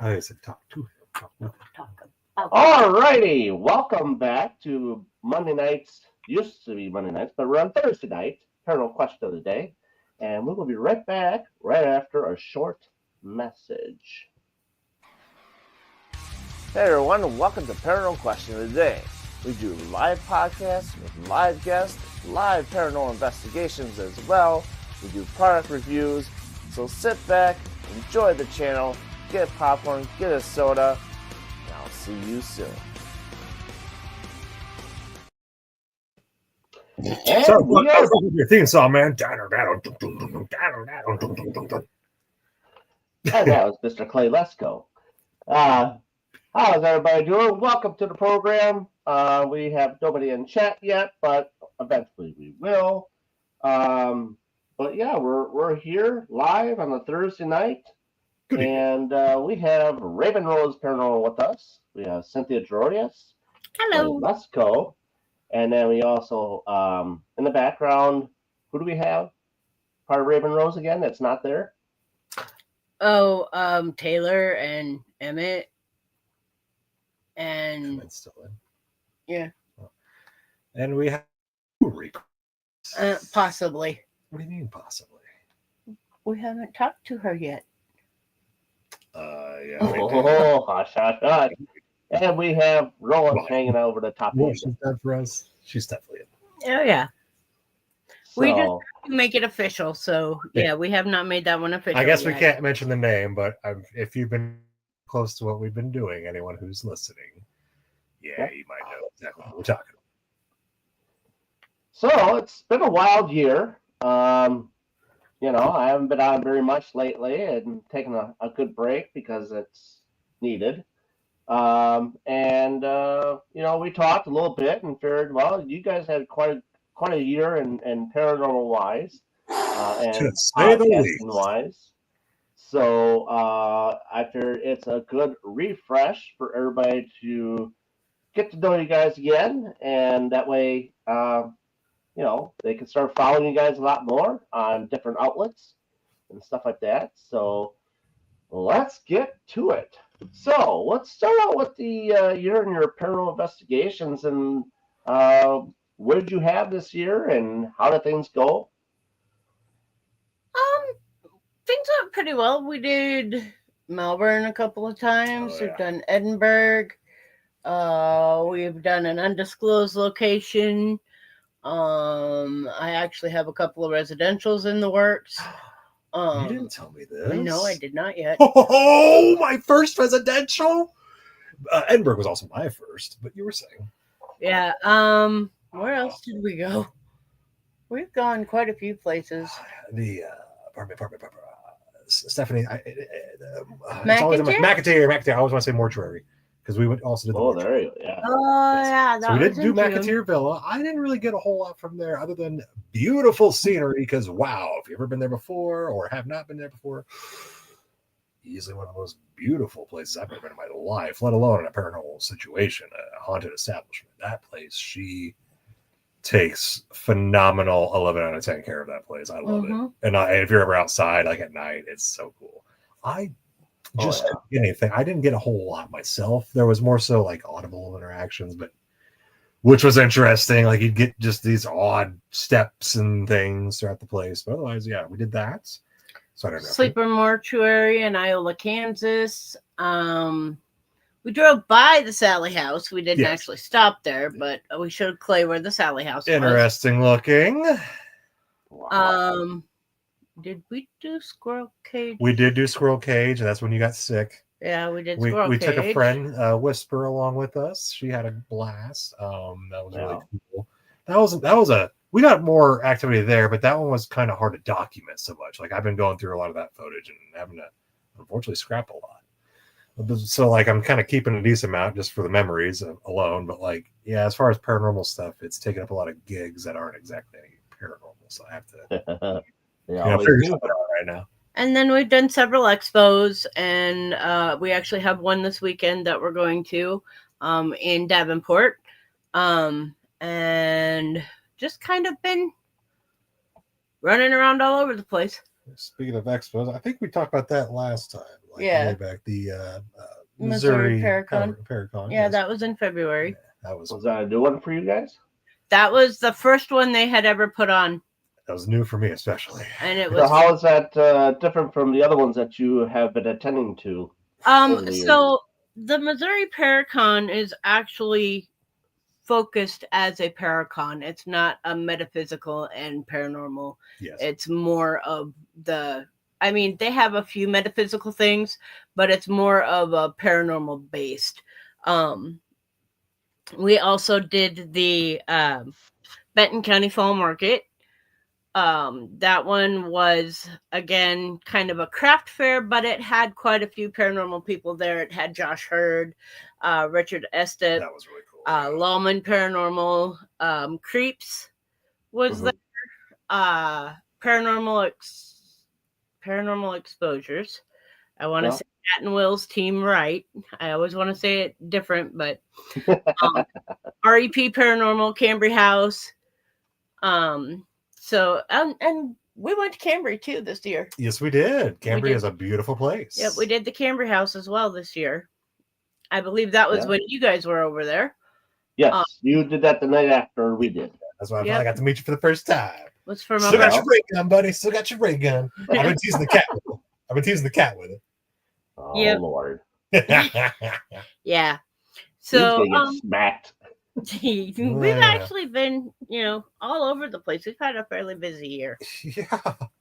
I said talk to him. Talk with him. Talk about. All righty, welcome back to Monday nights. Used to be Monday nights, but we're on Thursday night. Paranormal question of the day, and we will be right back right after a short message. Hey everyone, and welcome to Paranormal Question of the Day. We do live podcasts with live guests, live paranormal investigations as well. We do product reviews, so sit back, enjoy the channel, get popcorn, get a soda, and I'll see you soon. So, what yeah. was your theme song, man? And that was Mr. Clay Lesko. How's everybody doing? Welcome to the program. We have nobody in chat yet, but eventually we will. But yeah, we're here live on a Thursday night. Good and we have Raven Rose Paranormal with us. We have Cynthia Drorius. Hello. Lesko. And then we also, in the background, who do we have? Part of Raven Rose again that's not there? Oh, Taylor and Emmett. And Emmett's still in. yeah. And we have Possibly. What do you mean possibly? We haven't talked to her yet. Yeah. Oh, hush, hush, hush. And we have Rowan Well, hanging over the top Well, of she's done for us. She's definitely in. Oh yeah. We just So, make it official. So yeah, we have not made that one official. I guess we yet. can't mention the name, but if you've been close to what we've been doing, anyone who's listening, Yeah. you might know exactly what we're talking so it's been a wild year. I haven't been on very much lately and taken a good break because it's needed. We talked a little bit and figured, well, you guys had quite a year in paranormal wise and To say the least. podcasting wise. So I figured it's a good refresh for everybody to get to know you guys again, and that way, they can start following you guys a lot more on different outlets and stuff like that. So let's get to it. So let's start out with the year in your paranormal investigations, and what did you have this year, and how did things go? Things went pretty well. We did Melbourne a couple of times. Oh, yeah. We've done Edinburgh. We've done an undisclosed location. I actually have a couple of residentials in the works. You didn't tell me this. No, I did not yet. Oh, my first residential. Edinburgh was also my first, but you were saying. Yeah. Where else did we go? We've gone quite a few places. The apartment. Stephanie, McIntyre? McIntyre. I always want to say mortuary because we also did the mortuary. There you go. Yeah. Oh, yeah. So we didn't do McIntyre Villa. I didn't really get a whole lot from there other than beautiful scenery because, wow, if you've ever been there before or have not been there before, easily one of the most beautiful places I've ever been in my life, let alone in a paranormal situation, a haunted establishment. That place, she takes phenomenal 11 out of 10 care of that place. I love it. And if you're ever outside, like at night, it's so cool. I didn't get anything. I didn't get a whole lot myself. There was more so like audible interactions, but which was interesting. Like you'd get just these odd steps and things throughout the place. But otherwise, yeah, we did that. So I don't know. Sleeper Mortuary in Iola, Kansas. We drove by the Sally House. We didn't actually stop there, but we showed Clay where the Sally House was. Interesting looking. Wow. Did we do Squirrel Cage? We did do Squirrel Cage, and that's when you got sick. Yeah, we did Squirrel Cage. We took a friend, Whisper, along with us. She had a blast. That was really cool. We got more activity there, but that one was kind of hard to document so much. Like I've been going through a lot of that footage and having to unfortunately scrap a lot. So like I'm kind of keeping a decent amount just for the memories alone. But like, yeah, as far as paranormal stuff, it's taking up a lot of gigs that aren't exactly paranormal. So I have to figure something out right now. And then we've done several expos, and we actually have one this weekend that we're going to in Davenport. And just kind of been running around all over the place. Speaking of expos, I think we talked about that last time. like Yeah. way back. The Missouri Missouri Paracon. Paracon. Yeah, yes. that was in February. Yeah, that was that a new one for you guys? That was the first one they had ever put on, new for me, especially. and it So was how is that different from the other ones that you have been attending to over the years? so the Missouri Paracon is actually focused as a Paracon. It's not a metaphysical and paranormal. Yes. It's more of I mean, they have a few metaphysical things, but it's more of a paranormal based. We also did the Benton County Fall Market. That one was, again, kind of a craft fair, but it had quite a few paranormal people there. It had Josh Hurd, Richard Estep, That was really cool. Lawman Paranormal, Creeps was there, Paranormal Exposures. I want to say Matt and Will's Team Right. I always want to say it different, but REP Paranormal, Cambry House. So and we went to Cambry too this year. Yes, we did. Cambry is a beautiful place. Yep, we did the Cambry House as well this year. I believe that was when you guys were over there. Yes, you did that the night after we did. That's why I finally got to meet you for the first time. Was for Still got your ray gun, buddy. Still got your ray gun. I've been teasing the cat with it. Oh, Lord. Yeah. So He's gonna get smacked. We've actually been, all over the place. We've had a fairly busy year.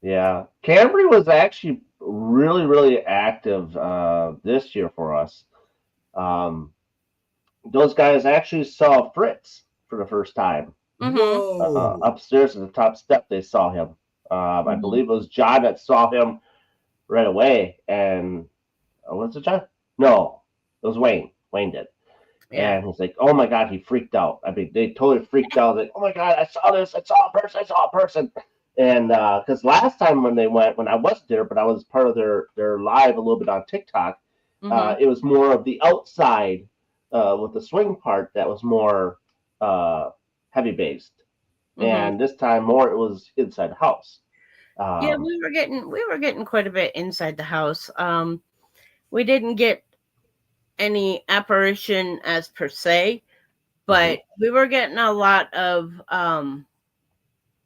Yeah. Cambry was actually really, really active this year for us. Those guys actually saw Fritz for the first time. Mm-hmm. Upstairs at the top step, they saw him. I believe it was John that saw him right away. And was it John? No, it was Wayne. Wayne did. Yeah. And he's like, oh my God, he freaked out. I mean, they totally freaked out. Like, oh my God, I saw this. I saw a person. And because last time when they went, when I wasn't there, but I was part of their live a little bit on TikTok, it was more of the outside with the swing part that was more heavy based. And this time more it was inside the house. Yeah, we were getting quite a bit inside the house. We didn't get any apparition as per se, but we were getting a lot of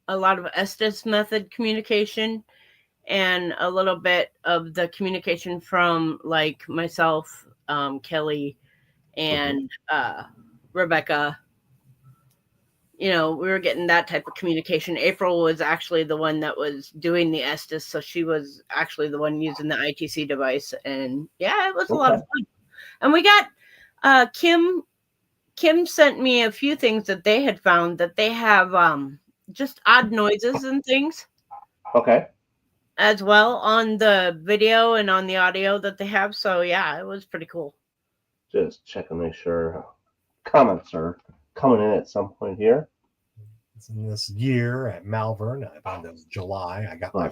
Estes method communication and a little bit of the communication from like myself, Kelly, and Rebecca. We were getting that type of communication. April was actually the one that was doing the Estes, so she was actually the one using the ITC device, and yeah, it was a lot of fun. And we got Kim sent me a few things that they had found that they have just odd noises and things. Okay. As well on the video and on the audio that they have. So yeah, it was pretty cool. Just checking to make sure comments are coming in at some point here. It's in this year at Malvern. I found it was July. I got my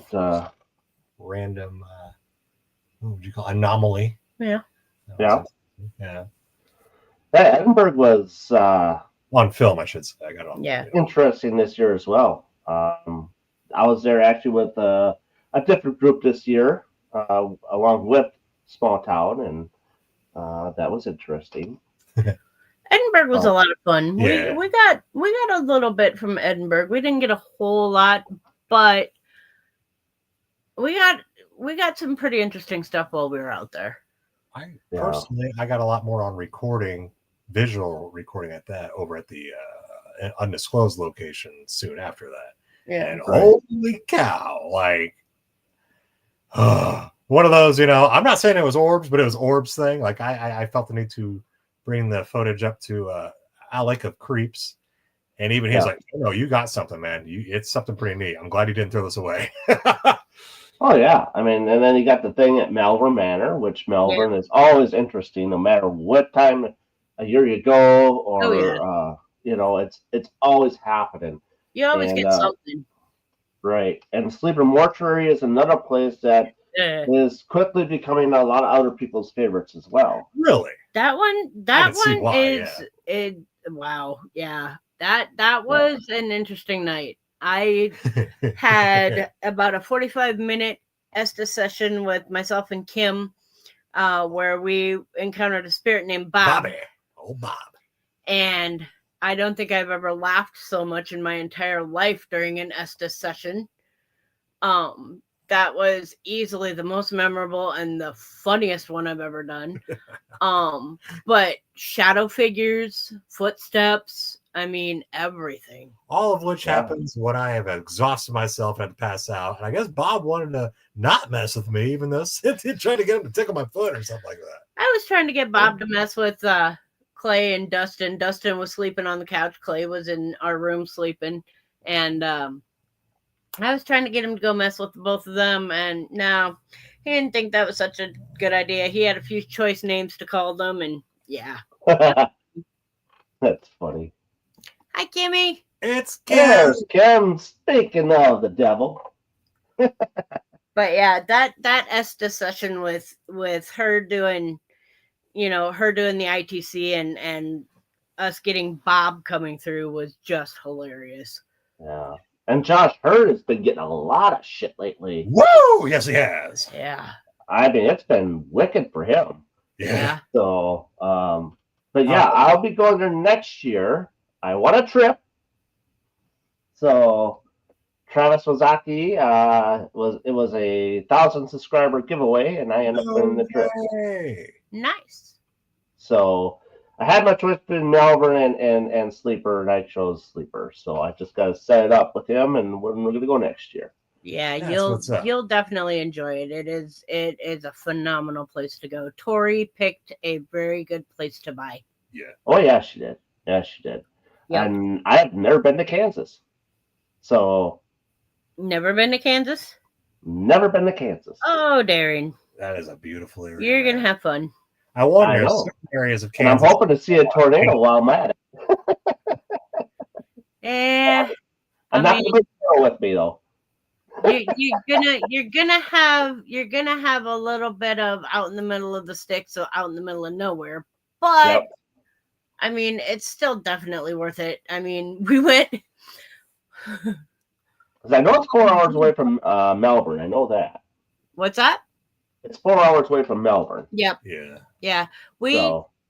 random what would you call anomaly? Yeah. Yeah. Yeah. Edinburgh was on film, I should say. I got it on interesting this year as well. I was there actually with a different group this year, along with Small Town, and that was interesting. Edinburgh was a lot of fun. Yeah. We got a little bit from Edinburgh. We didn't get a whole lot, but we got some pretty interesting stuff while we were out there. Personally, I got a lot more on visual recording over at the undisclosed location soon after that. Yeah. And holy cow, like one of those, I'm not saying it was orbs, but it was orbs thing. Like I felt the need to bring the footage up to Alec of Creeps. And even he's like, oh, no, you got something, man. It's something pretty neat. I'm glad you didn't throw this away. Oh, yeah. I mean, and then you got the thing at Malvern Manor, which Malvern is always interesting, no matter what time of year you go, or, it's always happening. You always get something. Right. And Sleeper Mortuary is another place that is quickly becoming a lot of other people's favorites as well. Really? That one is wow. Yeah. That was an interesting night. I had about a 45-minute Estes session with myself and Kim. where we encountered a spirit named Bob. Bobby. Old Bob. And I don't think I've ever laughed so much in my entire life during an Estes session. That was easily the most memorable and the funniest one I've ever done. But shadow figures, footsteps, I mean, everything. All of which happens when I have exhausted myself and had to pass out. And I guess Bob wanted to not mess with me, even though Cynthia tried to get him to tickle my foot or something like that. I was trying to get Bob to mess with Clay and Dustin. Dustin was sleeping on the couch. Clay was in our room sleeping. And I was trying to get him to go mess with both of them. And no, he didn't think that was such a good idea. He had a few choice names to call them. And yeah. That's funny. Hi, Kimmy. It's Kim. There's Kim. Speaking of the devil. But yeah, that Estes session with her doing, her doing the ITC and us getting Bob coming through was just hilarious. Yeah. And Josh Hurd has been getting a lot of shit lately. Woo! Yes, he has. Yeah. I mean, it's been wicked for him. Yeah. So, but yeah, I'll be going there next year. I won a trip. So, Travis Wazaki, it was a 1,000 subscriber giveaway, and I ended up winning the trip. Nice. So, I had my choice between Melbourne and Sleeper, and I chose Sleeper. So I just got to set it up with him, and we're going to go next year. Yeah, you'll definitely enjoy it. It is a phenomenal place to go. Tori picked a very good place to buy. Yeah. Oh yeah, she did. Yeah, she did. Yep. And I have never been to Kansas. So. Never been to Kansas? Never been to Kansas. Oh, Darren. That is a beautiful area. You're going to have fun. I wonder certain areas of Kansas. And I'm hoping to see a tornado while I'm at it. Yeah. I'm not going to bring with me though. You're gonna have a little bit of out in the middle of the sticks, so out in the middle of nowhere. But I mean, it's still definitely worth it. I mean, we went. I know it's 4 hours away from Melbourne. I know that. What's that? It's 4 hours away from Melbourne. Yep. Yeah.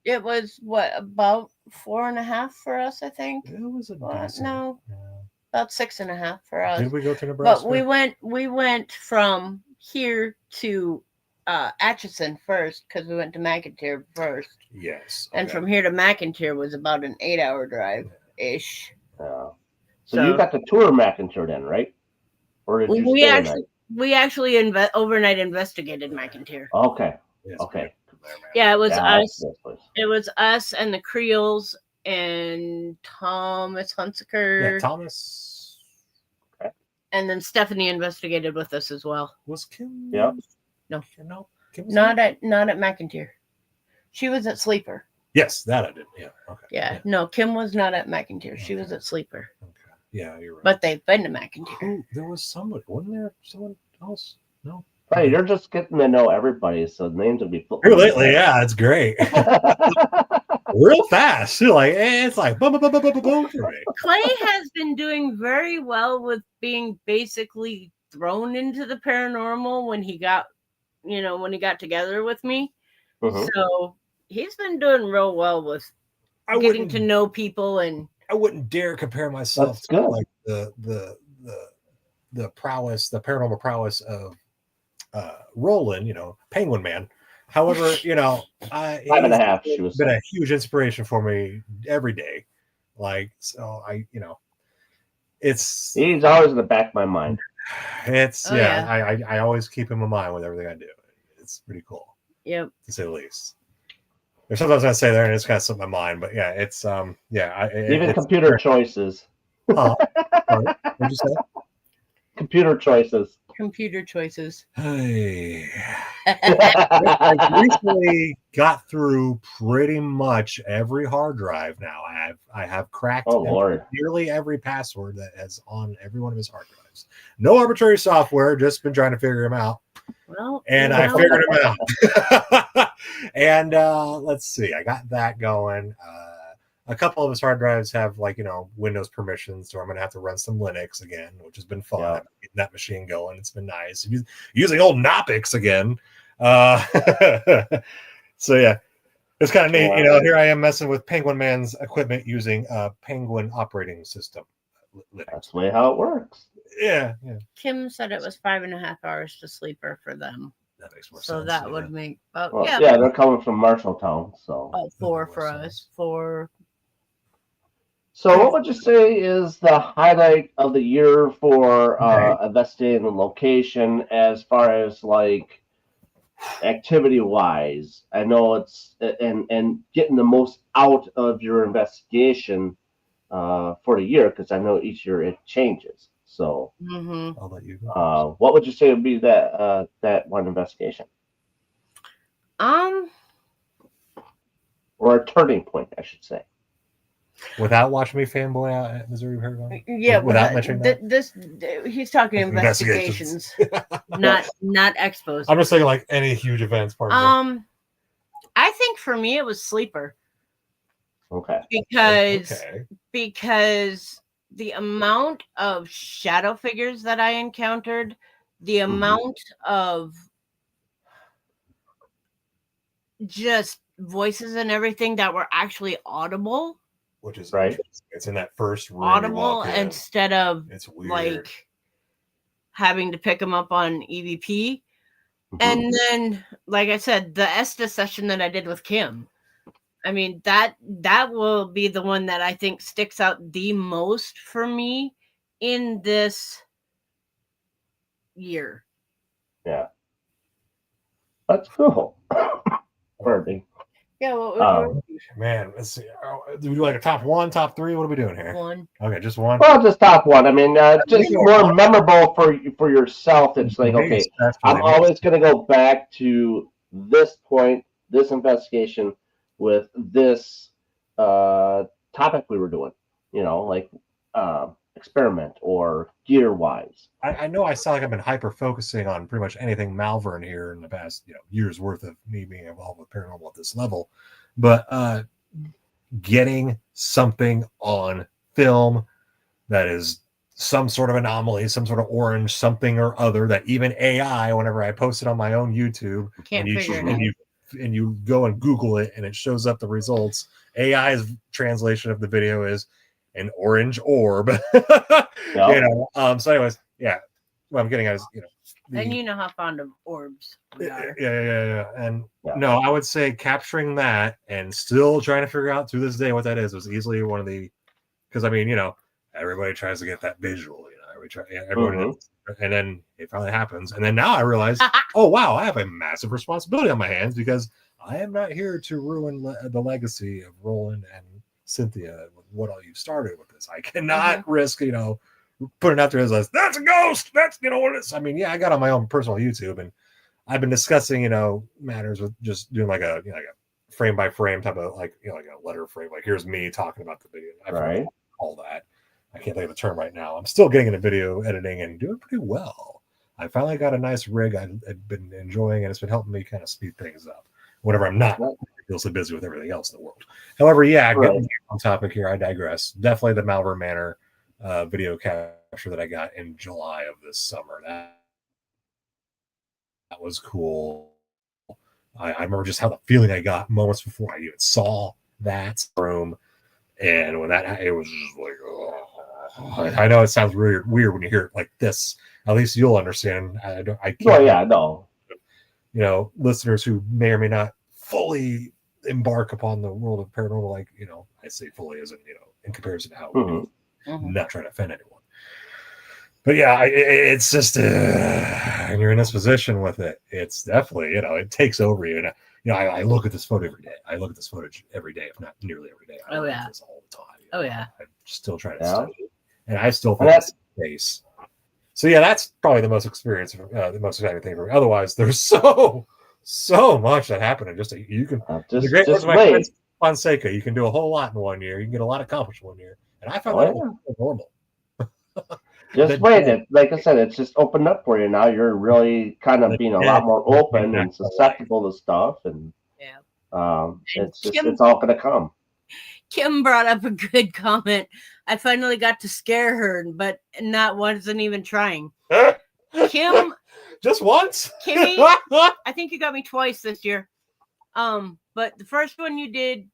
It was what, about 4.5 for us, I think. It was about 6.5 for us. Did we go to Nebraska? But we went from here to Atchison first because we went to McIntyre first. Yes. Okay. And from here to McIntyre was about an 8-hour drive ish. So you got to tour McIntyre then, right? Or did you we actually overnight investigated McIntyre. Okay. Yes, okay. Yeah, it was us. It was us and the Creoles and Thomas Hunsaker. Yeah, Thomas. Okay. And then Stephanie investigated with us as well. Was Kim? Yep. No. Kim not at McIntyre. She was at Sleeper. Yes, that I did. Yeah. Okay. Yeah. No, Kim was not at McIntyre. She was at Sleeper. Okay. Yeah, you're right. But they've been to McIntyre. There was somebody. Wasn't there someone else? No. Hey, you're just getting to know everybody, so names will be here lately. Yeah, it's great. Real fast. It's like boom, boom, boom, boom, boom, boom for me. Clay has been doing very well with being basically thrown into the paranormal when he got together with me. Mm-hmm. So he's been doing real well with getting to know people, and I wouldn't dare compare myself to like the prowess, the paranormal prowess of Roland, Penguin Man. However, 5.5. She was been a huge inspiration for me every day. He's always in the back of my mind. I always keep him in mind with everything I do. It's pretty cool. Yep. To say the least. There's sometimes I say there and it's kind of slipped my mind, but yeah, it's even computer choices. What did you say? Computer choices. Hey. I recently got through pretty much every hard drive now. I have cracked nearly every password that is on every one of his hard drives. No arbitrary software, just been trying to figure them out. I figured them out. And let's see, I got that going. A couple of his hard drives have Windows permissions, so I'm gonna have to run some Linux again, which has been fun. Getting that machine going, it's been nice. Using old Knoppix again. So yeah, it's kind of neat. You know, Wow. here I am messing with Penguin Man's equipment using Penguin operating system. That's the way how it works. Yeah. Kim said it was 5.5 hours to sleeper for them. That makes more So sense. that would make about Well, yeah, yeah, they're coming from Marshalltown, so. about 4 for us. 4. So, what would you say is the highlight of the year for Right. investigating the location as far as like activity wise? I know it's and getting the most out of your investigation for the year because I know each year it changes. So, Mm-hmm. I'll let you go. what would you say would be that one investigation or a turning point, I should say? Without watching me fanboy out at Missouri Paragon? Yeah, Without mentioning that? this he's talking Investigations. investigations, not expos. I'm just saying, like, any huge events. Part of it. I think for me it was sleeper Okay. because the amount of shadow figures that I encountered, the amount of just voices and everything that were actually audible, which is right. It's in that first room. Audible instead of it's weird. like having to pick them up on EVP. And then, like I said, the Estes session that I did with Kim, I mean, that will be the one that I think sticks out the most for me in this year. Yeah. That's cool. Birdie. Yeah, what would you man, let's see. Do we do like a top 1, top 3? What are we doing here? 1. Okay, just 1. Well, just top 1. I mean, just more memorable for yourself. It's like, okay, I'm always going to go back to this point, this investigation with this topic we were doing. You know, like experiment or gear wise. I know I sound like I've been hyper focusing on pretty much anything Malvern here in the past years worth of me being involved with paranormal at this level, but getting something on film that is some sort of anomaly, some sort of orange something or other that even AI, whenever I post it on my own YouTube, Can't figure it out. And you go and Google it and it shows up the results. AI's translation of the video is an orange orb. So anyways, yeah, what I'm getting at is and you know how fond of orbs we are. Yeah. And no, I would say capturing that and still trying to figure out to this day what that is was easily one of the, because I mean, everybody tries to get that visual, everyone and then it finally happens. And then now I realize, oh wow, I have a massive responsibility on my hands because I am not here to ruin the legacy of Roland and Cynthia with what all you started with this. I cannot risk, putting out there as that's a ghost. That's what it is. I mean, yeah, I got on my own personal YouTube and I've been discussing, matters with just doing like a frame by frame type of like a letter frame. Like here's me talking about the video. Right. All that. I can't think of the term right now. I'm still getting into video editing and doing pretty well. I finally got a nice rig I've been enjoying, and it's been helping me kind of speed things up whenever I'm not ridiculously busy with everything else in the world. However, getting on topic here, I digress. Definitely the Malvern Manor video capture that I got in July of this summer. That was cool. I remember just how the feeling I got moments before I even saw that room. And when it was just like, oh. I know it sounds weird when you hear it like this. At least you'll understand. I can't. No. Listeners who may or may not fully embark upon the world of paranormal, like I say fully as in in comparison to how we do. Not trying to offend anyone. But yeah, it's just and you're in this position with it. It's definitely it takes over you. And I look at this photo every day. I look at this footage every day, if not nearly every day. I look at this all the time. I'm still trying to study it. And I still think that's the case. So yeah, that's probably the most the most exciting thing for me. Otherwise, there's so much that happened in just you can the great words of my friend Fonseca, you can do a whole lot in 1 year. You can get a lot accomplished in 1 year. And I found that normal. Just wait. Like I said, it's just opened up for you now. You're really kind of being a lot more open and susceptible to stuff, and it's all going to come. Kim brought up a good comment. I finally got to scare her, but that wasn't even trying. Kim, Just once? Kimmy, I think you got me twice this year. But the first one you did,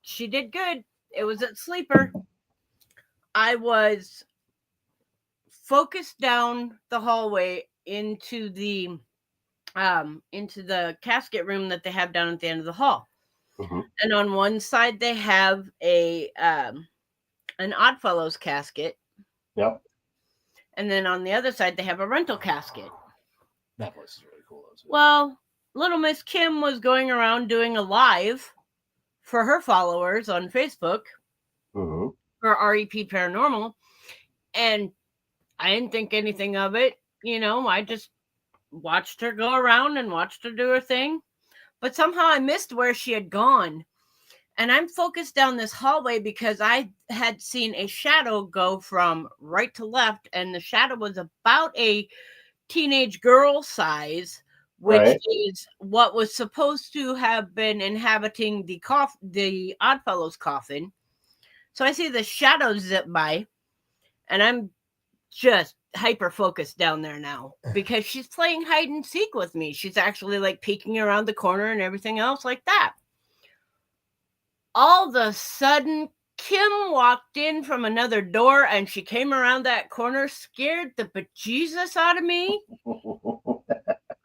she did good. It was at Sleeper. I was focused down the hallway into the casket room that they have down at the end of the hall. Mm-hmm. And on one side they have a an Oddfellows casket. Yep. And then on the other side they have a rental casket. That place is really cool. Well, little Miss Kim was going around doing a live for her followers on Facebook Mm-hmm. for REP Paranormal, and I didn't think anything of it. You know, I just watched her go around and watched her do her thing. But somehow I missed where she had gone. And I'm focused down this hallway because I had seen a shadow go from right to left, and the shadow was about a teenage girl size, which Right. is what was supposed to have been inhabiting the Oddfellows coffin. So I see the shadow zip by, and I'm just hyper focused down there now because she's playing hide and seek with me. She's actually like peeking around the corner and everything else like that. All of a sudden, Kim walked in from another door and she came around that corner, scared the bejesus out of me.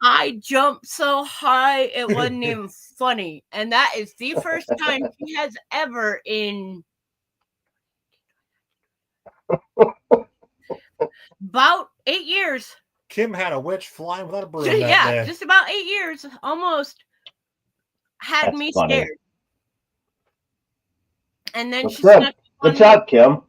I jumped so high, it wasn't even funny. And that is the first time she has ever in about 8 years. Kim had a witch flying without a broom that day. Just about 8 years, almost had That's me funny. scared. And then That's she good. snuck Good job, Kim.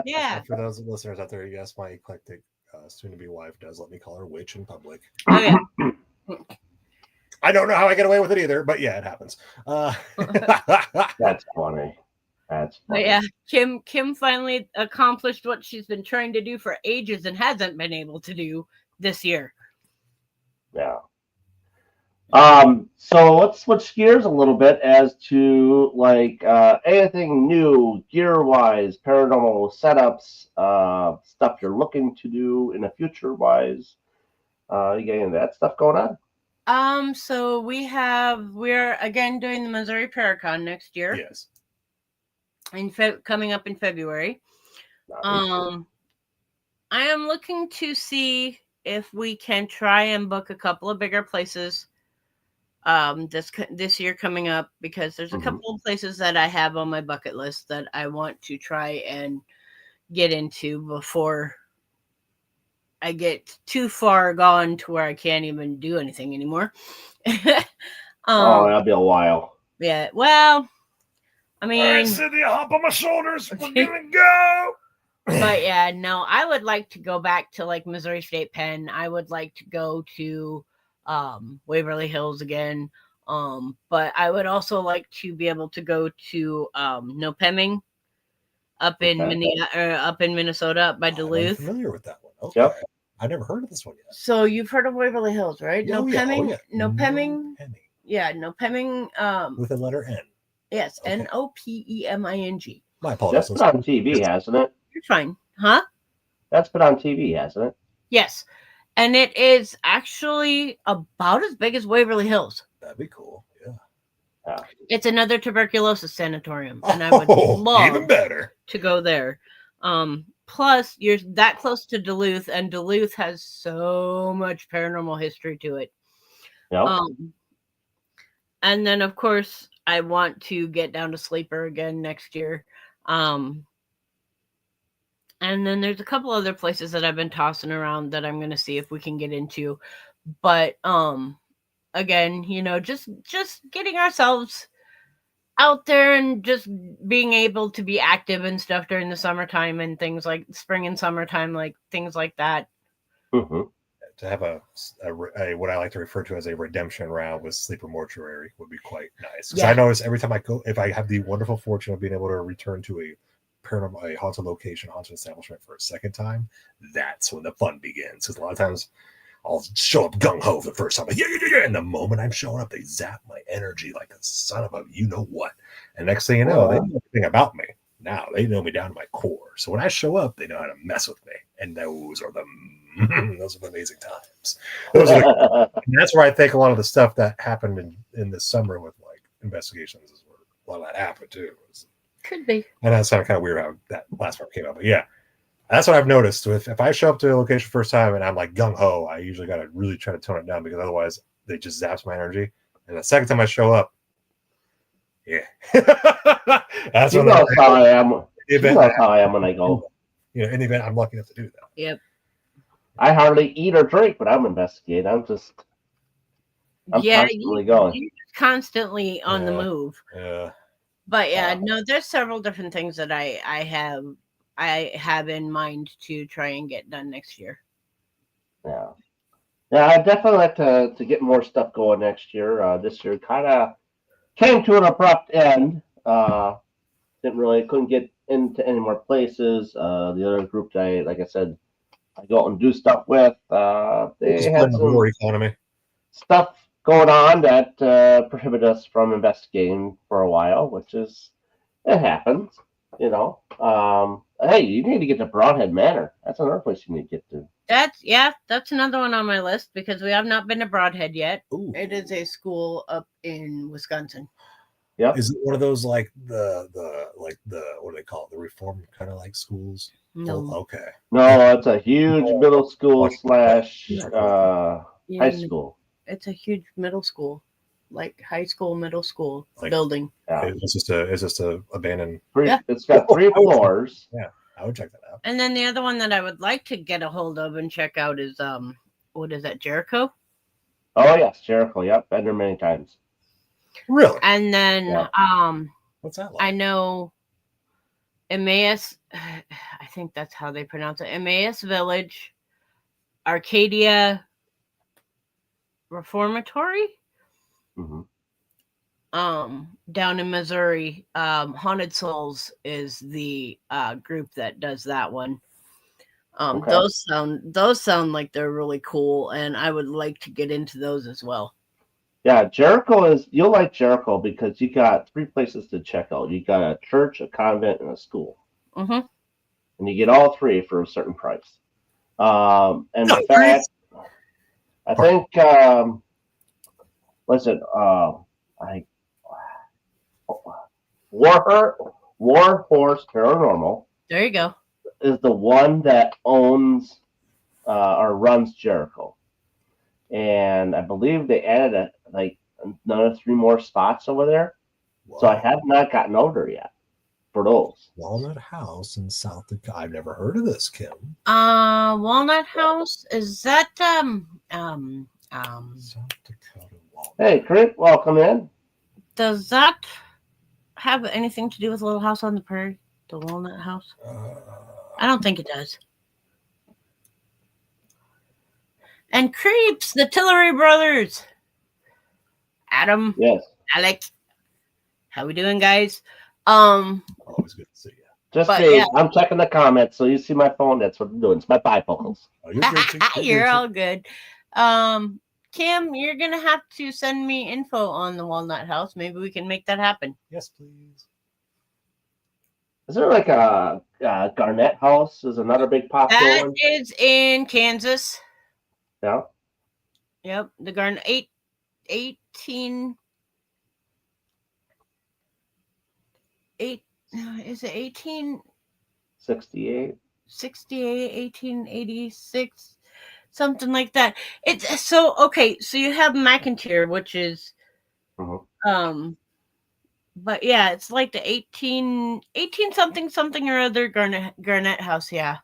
Yeah. And for those listeners out there, yes, my eclectic soon-to-be wife does let me call her witch in public. Oh yeah. I don't know how I get away with it either, but yeah, it happens. That's funny. That's funny. But yeah, Kim finally accomplished what she's been trying to do for ages and hasn't been able to do this year. Yeah. So let's switch gears a little bit as to like anything new gear-wise, paranormal setups, stuff you're looking to do in the future-wise. You got any of that stuff going on? So we're again doing the Missouri Paracon next year. Yes. Coming up in February. Nice. I am looking to see if we can try and book a couple of bigger places this year coming up, because there's a couple of places that I have on my bucket list that I want to try and get into before I get too far gone to where I can't even do anything anymore. That'll be a while. Yeah, well, I mean, all right, Cynthia, hop on my shoulders. We're gonna go. But yeah, no, I would like to go back to like Missouri State Pen. I would like to go to Waverly Hills again. But I would also like to be able to go to Nopeming up in Minnesota, up by Duluth. I'm familiar with that one. Okay. Yep. I never heard of this one yet. So you've heard of Waverly Hills, right? Oh, Nopeming. yeah. Nopeming. Nopeming. Yeah, Nopeming. With a letter N. Yes, Okay. Nopeming. My apologies. That's been on TV, hasn't it? You're fine, huh? That's been on TV, hasn't it? Yes, and it is actually about as big as Waverly Hills. That'd be cool. Yeah. It's another tuberculosis sanatorium, and I would love even better to go there. Plus, you're that close to Duluth, and Duluth has so much paranormal history to it. Yep. And then, of course, I want to get down to Sleeper again next year. And then there's a couple other places that I've been tossing around that I'm going to see if we can get into. But again, you know, just getting ourselves out there and just being able to be active and stuff during the summertime and things like spring and summertime, like things like that. Mm-hmm. To have a what I like to refer to as a redemption round with Sleeper Mortuary would be quite nice. Because I notice every time I go, if I have the wonderful fortune of being able to return to a paranormal, a haunted location, haunted establishment for a second time, that's when the fun begins. Because a lot of times I'll show up gung ho the first time, like, yeah. And the moment I'm showing up, they zap my energy like a son of a you know what. And next thing you know, they know everything about me. Now they know me down to my core. So when I show up, they know how to mess with me. And those are the amazing times. Those are and that's where I think a lot of the stuff that happened in this summer with like investigations is where a lot of that happened too. Could be. And that's kind of weird how that last part came out. But yeah, that's what I've noticed. If I show up to a location first time and I'm like gung ho, I usually got to really try to tone it down because otherwise they just zaps my energy. And the second time I show up, yeah, that's She when knows how I am. She knows how I am when I go. You know, in the event I'm lucky enough to do that. Yep. I hardly eat or drink when I'm investigating. I'm constantly going. You're constantly on the move. Yeah. But yeah, no, there's several different things that I have in mind to try and get done next year. Yeah. Yeah, I definitely like to get more stuff going next year. This year kind of came to an abrupt end. Couldn't get into any more places. The other group that like I said, I go out and do stuff with. They had some economy stuff going on that prohibited us from investigating for a while, which is it happens, you know. Hey, you need to get to Broadhead Manor. That's another place you need to get to. That's another one on my list because we have not been to Broadhead yet. Ooh. It is a school up in Wisconsin. Yeah. Is it one of those like the what do they call it? The reform kind of like schools? No. Oh, okay. No, it's a huge middle school / high school. It's a huge middle school, like high school, middle school Like, building. Yeah. It's just a abandoned. It's got 3 floors. Yeah, I would check that out. And then the other one that I would like to get a hold of and check out is what is that, Jericho? Oh yes, Jericho. Yep, been there many times. Really? And then what's that like? I know Emmaus, I think that's how they pronounce it. Emmaus Village, Arcadia Reformatory. Mm-hmm. Down in Missouri, Haunted Souls is the group that does that one. Okay. Those sound like they're really cool, and I would like to get into those as well. Yeah, you'll like Jericho because you got 3 places to check out. You got a church, a convent, and a school. Mm-hmm. And you get all 3 for a certain price. And in fact, I think War Horse Paranormal. There you go. Is the one that owns or runs Jericho. And I believe they added another 3 more spots over there. Wow. So I have not gotten over yet for those. Walnut House in South Dakota. I've never heard of this, Kim. Walnut House, is that South Dakota Walnut. Hey, Crit, welcome in. Does that have anything to do with Little House on the Prairie? The Walnut House? I don't think it does. And Creeps, the Tillery brothers. Adam. Yes. Alec. How we doing, guys? Always good to see you. I'm checking the comments, so you see my phone. That's what I'm doing. It's my bifocals. Oh, you're good. You're all good. Kim, you're gonna have to send me info on the Walnut House. Maybe we can make that happen. Yes, please. Is there like a Garnett House? Is another big popular one? That is in Kansas. Yeah. Yep, the Garnett 18. Is it 1868? 1886, something like that. It's so okay. So you have McIntyre, which is, but yeah, it's like the 18 something or other Garnett House. Yeah.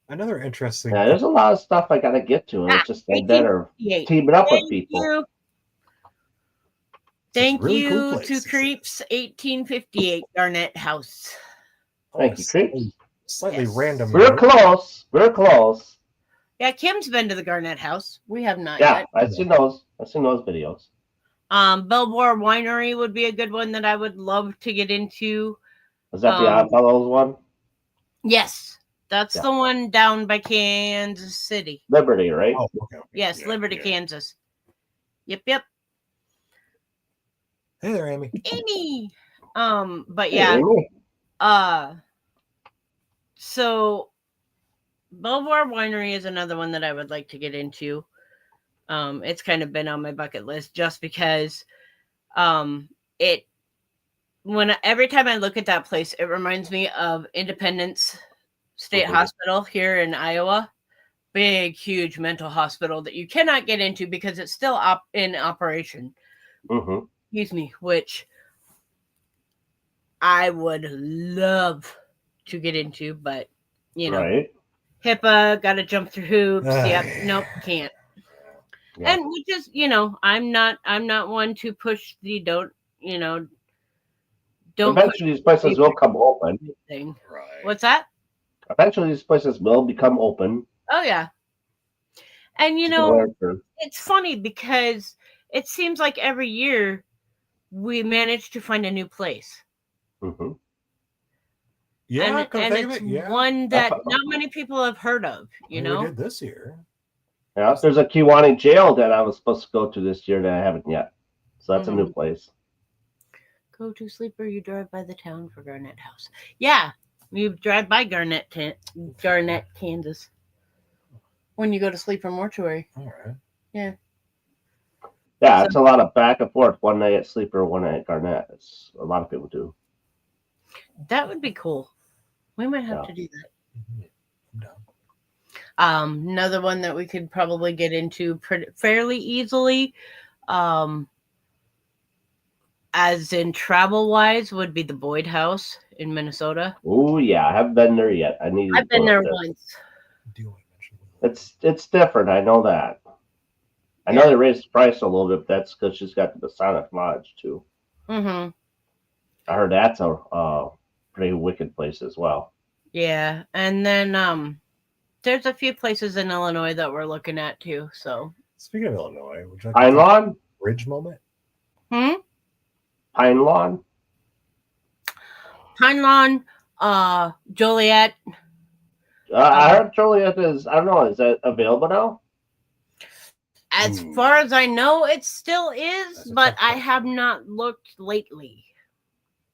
Another interesting. Yeah, there's a lot of stuff I gotta get to, and it's just I better team it up with people. Thank you to Creeps 1858 Garnett House. Thank you, Creeps. Slightly random. We're close. Yeah, Kim's been to the Garnett House. We have not yet. Yeah, I've seen those videos. Belvoir Winery would be a good one that I would love to get into. Is that the Oddfellows one? Yes. That's the one down by Kansas City. Liberty, right? Oh, okay. Yes, Liberty, Kansas. Yep. Hey there, Amy. But yeah. So Belvoir Winery is another one that I would like to get into. It's kind of been on my bucket list just because it every time I look at that place, it reminds me of Independence State Hospital here in Iowa. Big, huge mental hospital that you cannot get into because it's still in operation. Excuse me, which I would love to get into, but you know, Right. HIPAA, got to jump through hoops. Yep, nope, can't. Yeah. And we just, I'm not one to push the don't. Eventually, these places will come open. Thing. Right. What's that? Eventually, these places will become open. Oh yeah. And it's funny because it seems like every year we manage to find a new place. Yeah, and it's one that not many people have heard of. We did this year. Yeah, there's a Kewanee jail that I was supposed to go to this year that I haven't yet. So that's a new place. Go to sleep or you drive by the town for Garnett House. Yeah, you drive by Garnett, Kansas. When you go to sleep or mortuary. All right. Yeah. Yeah, it's a lot of back and forth. One night at Sleeper, one night at Garnett. It's a lot of people do. That would be cool. We might have to do that. Another one that we could probably get into fairly easily, as in travel wise, would be the Boyd House in Minnesota. Oh yeah, I haven't been there yet. I've been there once. It's different. I know that. I know they raised the price a little bit. But that's because she's got the Masonic Lodge too. I heard that's a pretty wicked place as well. Yeah, and then there's a few places in Illinois that we're looking at too. So speaking of Illinois, would you like Pine Lawn Bridge moment? Pine Lawn, Joliet. I heard Joliet is. I don't know. Is that available now? As far as I know, it still is, but I have not looked lately.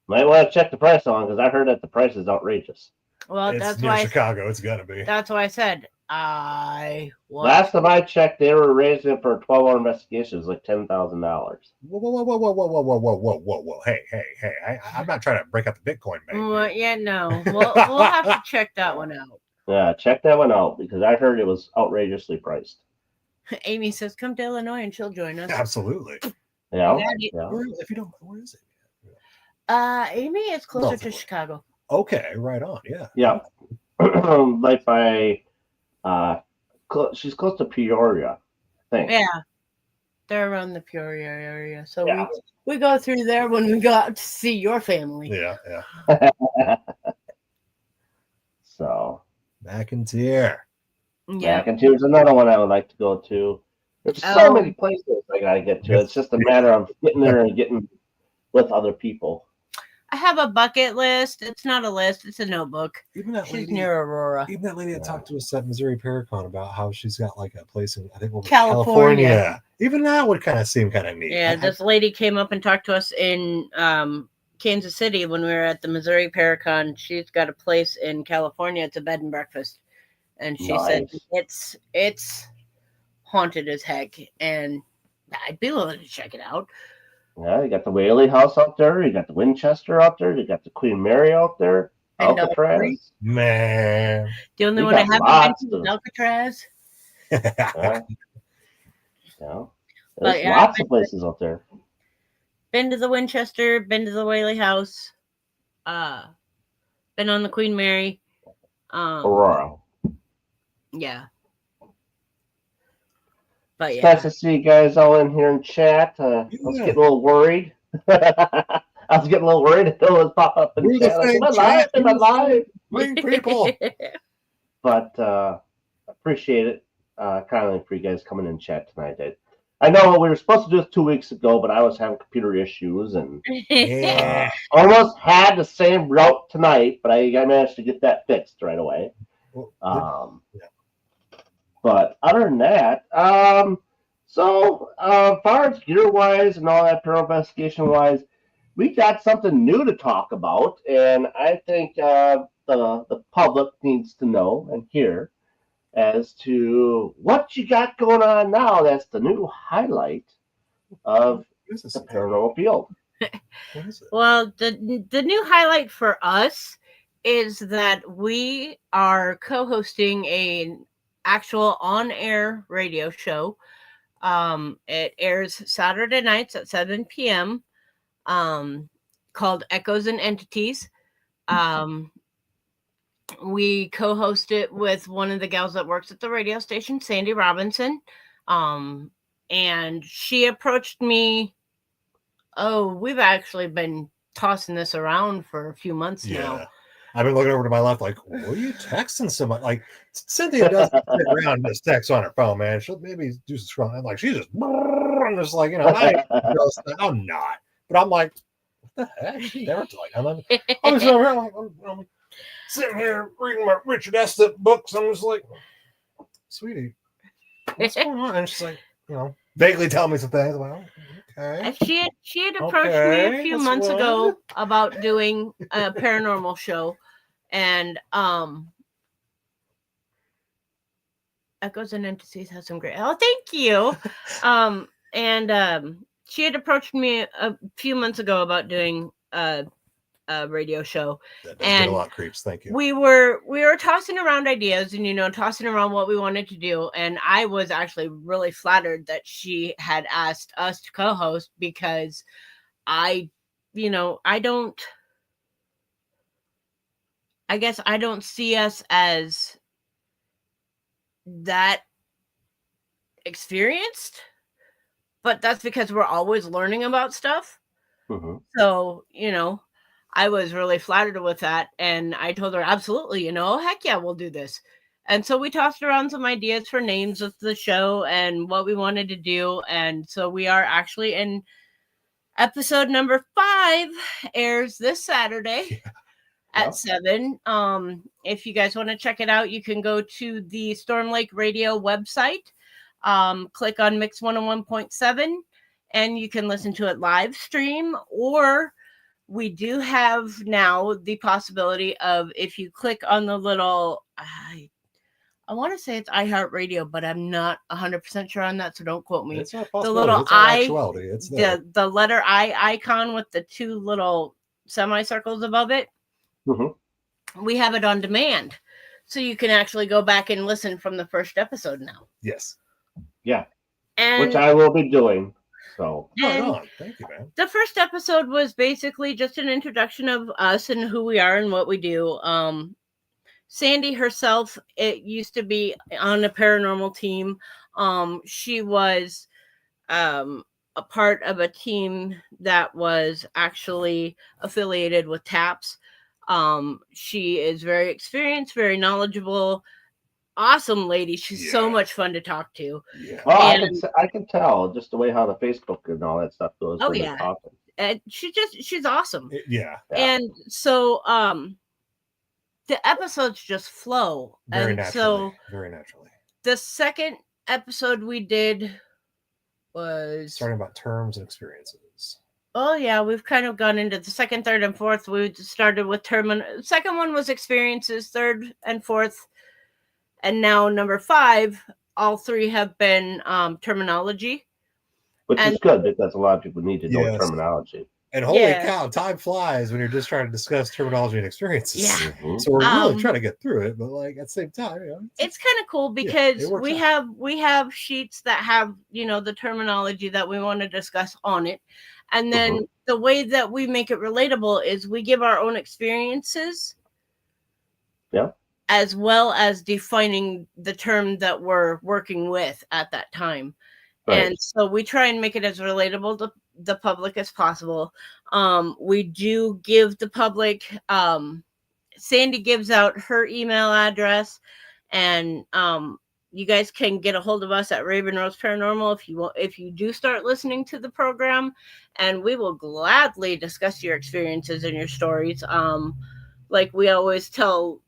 Might want to check the price on because I heard that the price is outrageous. Well, that's why Chicago. It's gotta be. That's why I said last time I checked, they were raising it for a 12-hour investigation. It was like $10,000. Whoa! Hey! I'm not trying to break up the Bitcoin bank. Well, yeah, no. We'll have to check that one out. Yeah, check that one out because I heard it was outrageously priced. Amy says, "Come to Illinois and she'll join us." Absolutely. Yeah. If you don't, where is it? Amy is closer to Chicago. Okay, right on. Yeah. Yeah. Like by, she's close to Peoria, I think. Yeah. They're around the Peoria area, so we go through there when we go out to see your family. Yeah. So. McIntyre. Yeah. McIntyre is another one I would like to go to. There's so many places I gotta get to. It's just a matter of getting there and getting with other people. I have a bucket list. It's not a list. It's a notebook. Even that she's lady near Aurora. Even that lady that talked to us at Missouri Paracon about how she's got like a place in California. Even that would kind of seem kind of neat. Yeah, this lady came up and talked to us in Kansas City when we were at the Missouri Paracon. She's got a place in California. It's a bed and breakfast, and she said it's haunted as heck, and I'd be willing to check it out. Yeah, you got the Whaley House out there. You got the Winchester out there. You got the Queen Mary out there. Alcatraz. Man. The only one I haven't been to is Alcatraz. There's lots of places out there. Been to the Winchester. Been to the Whaley House. Been on the Queen Mary. Aurora. Yeah. But it's nice to see you guys all in here in chat. I was getting a little worried. I was getting a little worried until it was pop up in chat. Am I live? People. But appreciate it kindly for you guys coming in chat tonight. I know we were supposed to do this 2 weeks ago, but I was having computer issues and almost had the same route tonight, but I managed to get that fixed right away. But other than that, so as far as gear-wise and all that paranormal investigation-wise, we got something new to talk about, and I think the public needs to know and hear. as to what you got going on now. That's the new highlight of What is this? the paranormal field. What is it? Well, the new highlight for us is that we are co-hosting an actual on-air radio show. It airs Saturday nights at 7 p.m. Called Echoes and Entities. We co-host it with one of the gals that works at the radio station, Sandy Robinson. And she approached me. Oh, we've actually been tossing this around for a few months now. I've been looking over to my left, like, what are you texting so much? Like, Cynthia doesn't sit around and just text on her phone, man. She'll maybe do some scrolling. Like, she's just, I'm just like, I'm not. But I'm like, what the heck? She never like, I'm just over here, I'm sitting here reading my Richard Estes books. I'm just like, sweetie, what's going on? And she's like, vaguely telling me some things. I'm like, okay. She had approached me a few months ago about doing a paranormal show, and Echoes and Entities has some great. Oh, thank you. She had approached me a few months ago about doing a radio show. That does get a lot of creeps. Thank you. We were tossing around ideas and tossing around what we wanted to do, and I was actually really flattered that she had asked us to co-host, because I guess I don't see us as that experienced, but that's because we're always learning about stuff. Mm-hmm. So, I was really flattered with that, and I told her, absolutely, heck yeah, we'll do this. And so we tossed around some ideas for names of the show and what we wanted to do. And so we are actually in episode number 5, airs this Saturday at 7. If you guys want to check it out, you can go to the Storm Lake Radio website, click on Mix 101.7, and you can listen to it live stream, or we do have now the possibility of, if you click on the little, I want to say it's iHeartRadio, but I'm not 100% sure on that, so don't quote me. It's not possible. The little it's actuality. It's there. The letter I icon with the 2 little semicircles above it. Mm-hmm. We have it on demand, so you can actually go back and listen from the first episode now. Yes. Yeah. And which I will be doing. So thank you, man. The first episode was basically just an introduction of us and who we are and what we do. Sandy herself, it used to be on a paranormal team. She was a part of a team that was actually affiliated with TAPS. She is very experienced, very knowledgeable, awesome lady. She's so much fun to talk to. Yeah. Well, I can tell just the way how the Facebook and all that stuff goes. Oh yeah. And she's awesome. Yeah. And so the episodes just flow. Very naturally. So very naturally. The second episode we did was starting about terms and experiences. Oh yeah, we've kind of gone into the second, third, and fourth. We started with second one was experiences, third and fourth, and now number 5. All 3 have been terminology, which is good, because a lot of people need to know terminology. And holy cow, time flies when you're just trying to discuss terminology and experiences. Yeah. Mm-hmm. So we're really trying to get through it, but like at the same time, it's kind of cool because we have sheets that have the terminology that we want to discuss on it. And then the way that we make it relatable is we give our own experiences. Yeah. As well as defining the term that we're working with at that time. Right. And so we try and make it as relatable to the public as possible. We do give the public, Sandy gives out her email address, and you guys can get a hold of us at Raven Rose Paranormal if you do start listening to the program, and we will gladly discuss your experiences and your stories. Like we always tell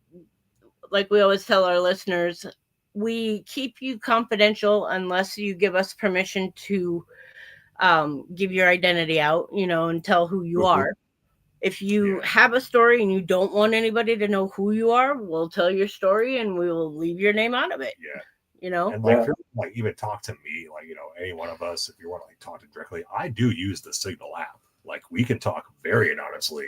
our listeners, we keep you confidential unless you give us permission to give your identity out, and tell who you are. if you have a story and you don't want anybody to know who you are, we'll tell your story and we will leave your name out of it. Yeah. You know, and like, if you're, like, even talk to me, like, any one of us, if you want to like talk to directly, I do use the Signal app. Like, we can talk very anonymously,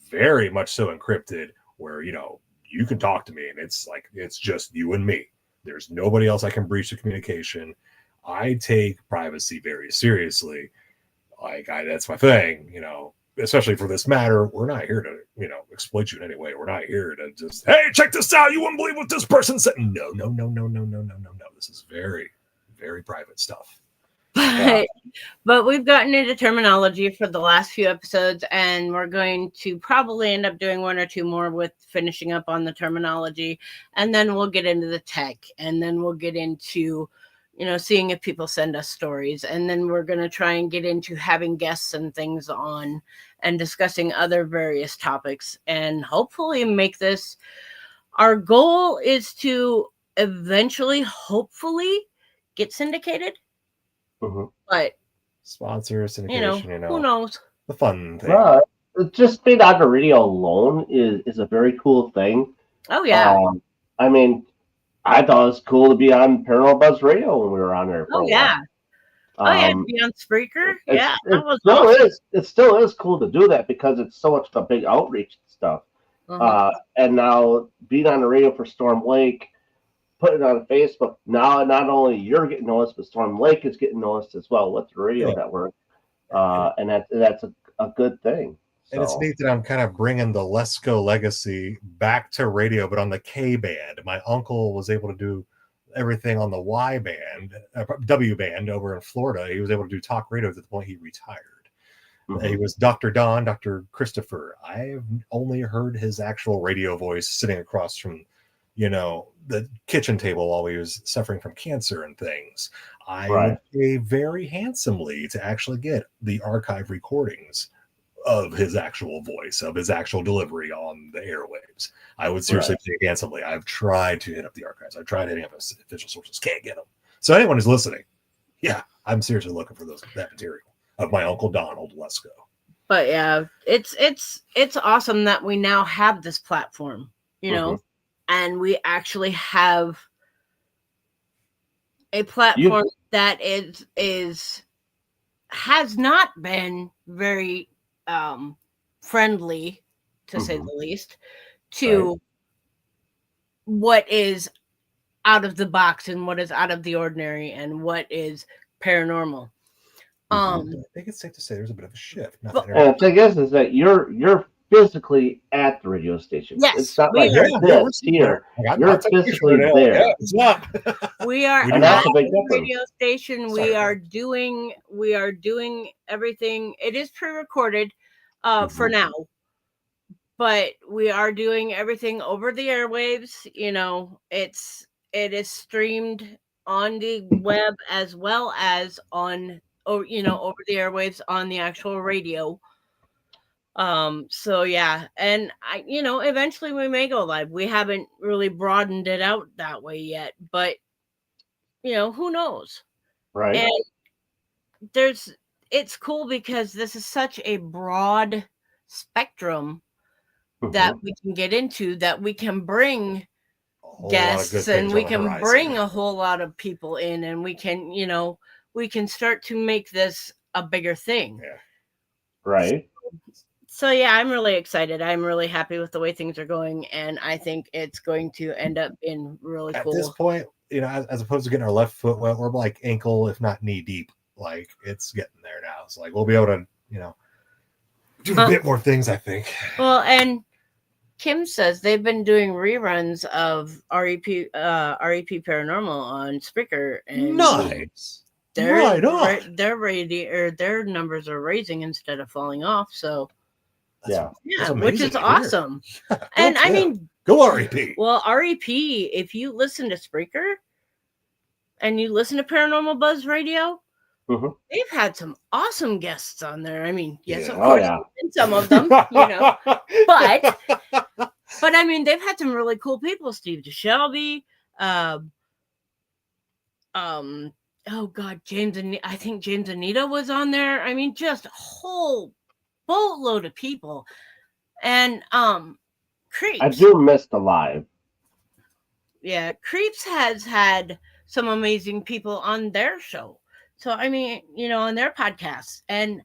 very much so encrypted, where you can talk to me and it's like it's just you and me. There's nobody else I can breach the communication. I take privacy very seriously. Like, that's my thing. Especially for this matter, we're not here to, exploit you in any way. We're not here to just, hey, check this out. You wouldn't believe what this person said. No. This is very, very private stuff. But we've gotten into terminology for the last few episodes, and we're going to probably end up doing one or two more with finishing up on the terminology. And then we'll get into the tech, and then we'll get into seeing if people send us stories. And then we're going to try and get into having guests and things on and discussing other various topics and hopefully make this. Our goal is to eventually, hopefully, get syndicated. But sponsor syndication, who knows? The fun thing. Just being on the radio alone is a very cool thing. Oh, yeah. I mean, I thought it was cool to be on Paranormal Buzz Radio when we were on there. Oh, yeah. To be on Spreaker. Yeah, that was awesome. It still is cool to do that because it's so much of a big outreach and stuff. And now being on the radio for Storm Lake, putting it on Facebook, now not only you're getting noticed, but Storm Lake is getting noticed as well with the radio network. And that's a good thing. And it's neat that I'm kind of bringing the Lesko legacy back to radio, but on the K band. My uncle was able to do everything on the Y band, W band over in Florida. He was able to do talk radio to the point he retired. He was Dr. Don, Dr. Christopher. I've only heard his actual radio voice sitting across from, the kitchen table while he was suffering from cancer and things. I would pay very handsomely to actually get the archive recordings of his actual voice, of his actual delivery on the airwaves. I would seriously pay handsomely. I've tried to hit up the archives. I've tried hitting up official sources. Can't get them. So anyone who's listening, I'm seriously looking for that material of my Uncle Donald Lesko. But yeah, it's awesome that we now have this platform, and we actually have a platform that has not been very friendly, to say the least, to what is out of the box and what is out of the ordinary and what is paranormal. I think it's safe to say there's a bit of a shift. And the thing is that you're physically at the radio station. Yes, it's not like you're here. You're physically there. We are at the radio station. We are doing everything. It is pre-recorded for now, but we are doing everything over the airwaves. It is streamed on the web as well as on over the airwaves on the actual radio. So yeah, and I eventually we may go live. We haven't really broadened it out that way yet, but who knows? Right. And it's cool because this is such a broad spectrum that we can get into, that we can bring guests and we can bring a whole lot of people in, and we can start to make this a bigger thing. Yeah. Right. So yeah, I'm really excited. I'm really happy with the way things are going, and I think it's going to end up being really cool. At this point, as opposed to getting our left foot wet, we're like ankle, if not knee deep. Like, it's getting there now. So like we'll be able to, do a bit more things, I think. Well, and Kim says they've been doing reruns of REP Paranormal on Spreaker, and nice. Their numbers are raising instead of falling off. So which is awesome. And I mean, go REP. Well, REP, if you listen to Spreaker and you listen to Paranormal Buzz Radio, they've had some awesome guests on there. I mean, yes, of course, and some of them, but I mean, they've had some really cool people. Steve DeShelby, oh God, I think James Anita was on there. I mean, just a whole boatload of people. And I Creeps. do miss the live. Yeah, Creeps has had some amazing people on their show. So I mean, on their podcasts, and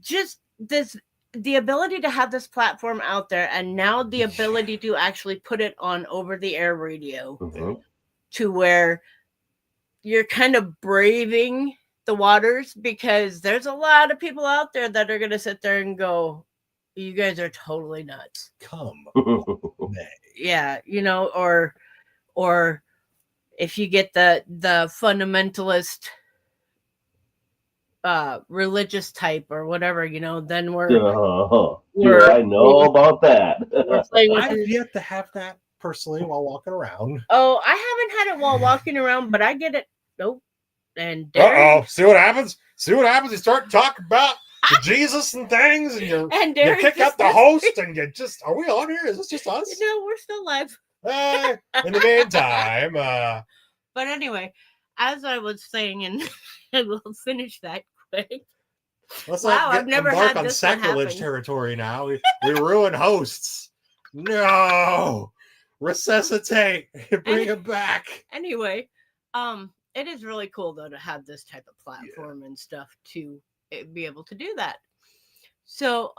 just the ability to have this platform out there, and now the ability to actually put it on over the air radio, Mm-hmm. to where you're kind of braving the waters, because there's a lot of people out there that are going to sit there and go, you guys are totally nuts. Come. Yeah, or if you get the fundamentalist religious type or whatever, then Do we're I know about that? we're playing with I've yet to have that personally while walking around. Oh, I haven't had it while walking around, but I get it. Nope. And Darren, See what happens? See what happens? You start talking about Jesus and things, and you Darren kick out the host, and you just, are we on here? Is this just us? We're still live. In the meantime, But anyway, as I was saying, and we'll finish that quick. let's Wow, not I've never embark had on this one sacrilege happen. territory now. We ruin hosts. No, resuscitate, bring him back. Anyway, it is really cool though to have this type of platform and stuff to be able to do that. So,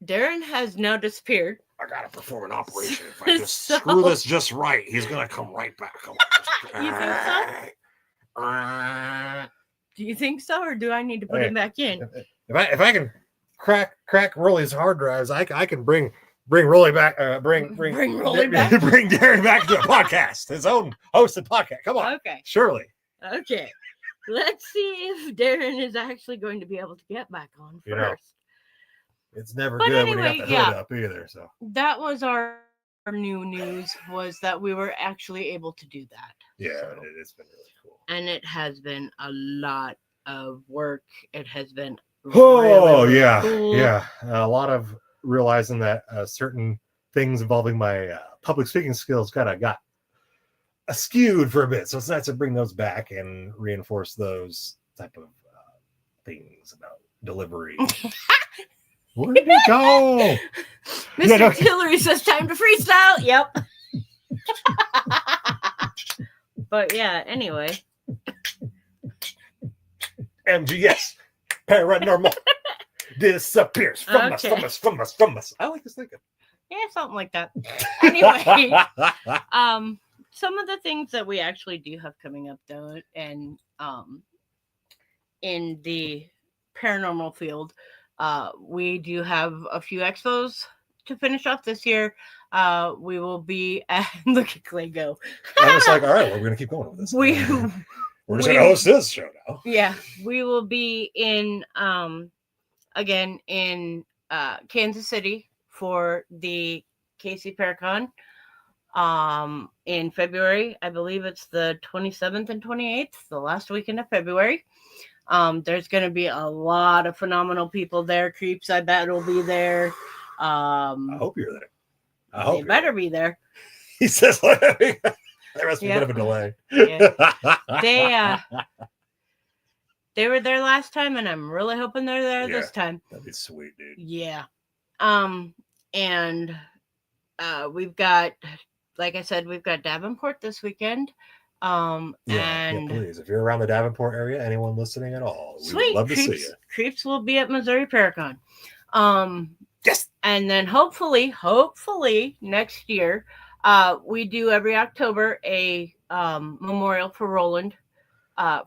Darren has now disappeared. I gotta perform an operation. If I just screw this just right, he's gonna come right back. You think so? Do you think so, or do I need to put him back in? If I can crack Rolly's hard drives, I can bring Rolly back. Bring Rolly back. Bring Darren back to the podcast, his own hosted podcast. Come on, Okay. Surely. Okay. Let's see if Darren is actually going to be able to get back on first. It's never But good anyway, when you got the hood up either. So that was our new news, was that we were actually able to do that. yeah, So, it's been really cool. and it has been a lot of work. It has been Cool. Yeah. A lot of realizing that certain things involving my public speaking skills kind of got skewed for a bit, so it's nice to bring those back and reinforce those type of things about delivery. Where did he go? Mr. Hillary says time to freestyle. Yep. But yeah, anyway. MGS. Paranormal. Disappears from us. I like this thinking. Yeah, something like that. Anyway. Some of the things that we actually do have coming up though, and in the paranormal field, we do have a few expos to finish off this year. We will be at look at Clay go. I was like, all right, we're gonna keep going with this. We're just gonna host this show now. Yeah, we will be in again in Kansas City for the KC Paracon. In February, I believe it's the 27th and 28th, the last weekend of February. There's going to be a lot of phenomenal people there. Creeps, I bet, will be there. I hope you're there. I hope they better be there. He says, there must be a bit of a delay. Yeah. They were there last time, and I'm really hoping they're there this time. That'd be sweet, dude. Yeah. And we've got, like I said, we've got Davenport this weekend. And please, if you're around the Davenport area, anyone listening at all, we would love to see you. Creeps will be at Missouri Paracon. Yes. And then hopefully next year, we do every October a memorial for Roland,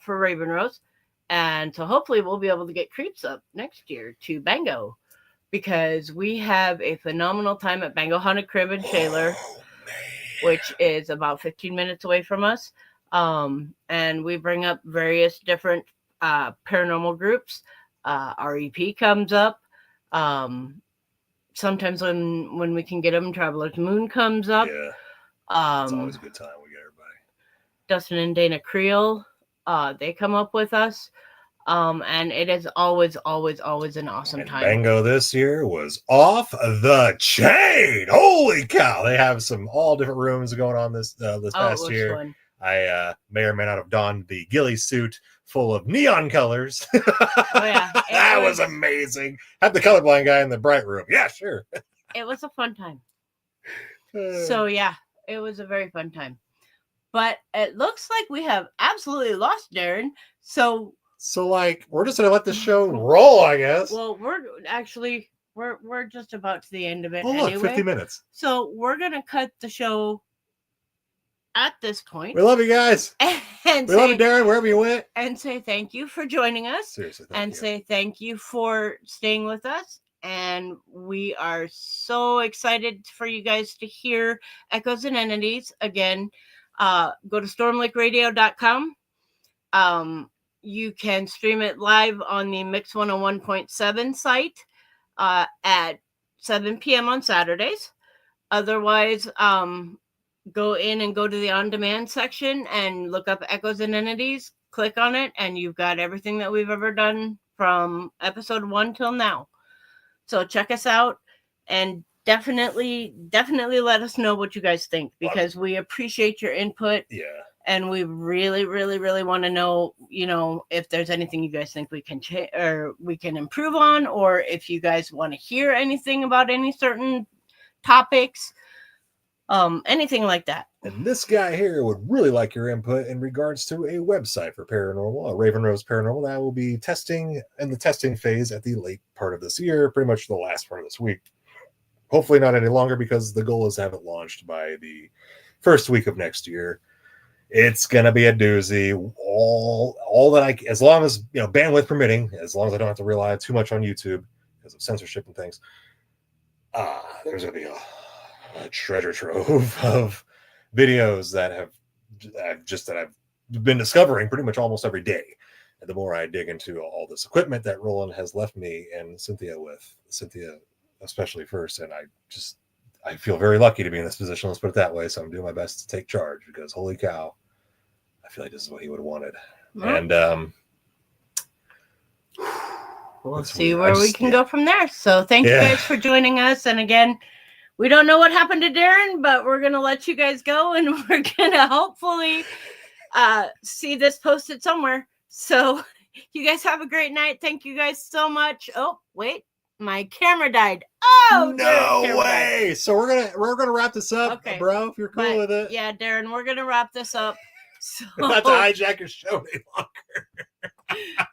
for Raven Rose. And so hopefully we'll be able to get Creeps up next year to Bango, because we have a phenomenal time at Bango Haunted Crib in Shaler, which is about 15 minutes away from us. And we bring up various different paranormal groups. REP comes up. Sometimes when we can get them, Traveler's Moon comes up. Yeah. It's always a good time. We get everybody. Dustin and Dana Creel, they come up with us. And it is always an awesome time. Bango this year was off the chain. Holy cow. They have all different rooms going on this past year. I may or may not have donned the ghillie suit full of neon colors. Oh yeah, That was amazing. Had the colorblind guy in the bright room. Yeah, sure. It was a fun time. So yeah, it was a very fun time. But it looks like we have absolutely lost Darren. So like we're just gonna let the show roll, I guess. well, we're just about to the end of it Oh, look, anyway. 50 minutes. So we're gonna cut the show at this point. We love you guys. And we love you, Darren, wherever you went. And say thank you for joining us. Seriously, say thank you for staying with us. And we are so excited for you guys to hear Echoes and Entities again. Go to stormlakeradio.com. You can stream it live on the Mix 101.7 site at 7 p.m. on Saturdays. Otherwise, go in and go to the on-demand section and look up Echoes and Entities. Click on it, and you've got everything that we've ever done from episode 1 till now. So check us out, and definitely let us know what you guys think, because we appreciate your input. Yeah. And we really want to know, if there's anything you guys think we can or we can improve on, or if you guys want to hear anything about any certain topics, anything like that. And this guy here would really like your input in regards to a website for paranormal, Raven Rose Paranormal, that will be testing in the testing phase at the late part of this year, pretty much the last part of this week. Hopefully not any longer, because the goal is to have it launched by the first week of next year. It's gonna be a doozy. All that as long as bandwidth permitting, as long as I don't have to rely too much on YouTube because of censorship and things. There's gonna be a treasure trove of videos that I've been discovering pretty much almost every day. And the more I dig into all this equipment that Roland has left me and Cynthia especially first, and I feel very lucky to be in this position, let's put it that way. So I'm doing my best to take charge, because holy cow, I feel like this is what he would have wanted. Well, and we'll see where we can go from there. So thank you guys for joining us. And again, we don't know what happened to Darren, but we're going to let you guys go, and we're going to hopefully see this posted somewhere. So you guys have a great night. Thank you guys so much. Oh, wait. My camera died. Oh no way! Died. So we're gonna wrap this up, okay, bro. If you're cool with it, yeah, Darren, we're gonna wrap this up. So not to hijack your show any longer.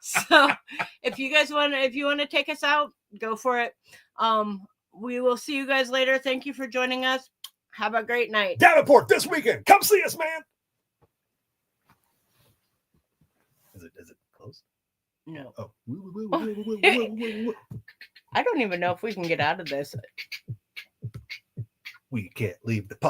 So if you want to take us out, go for it. We will see you guys later. Thank you for joining us. Have a great night. Davenport this weekend. Come see us, man. Is it close? No. Oh. I don't even know if we can get out of this. We can't leave the pot.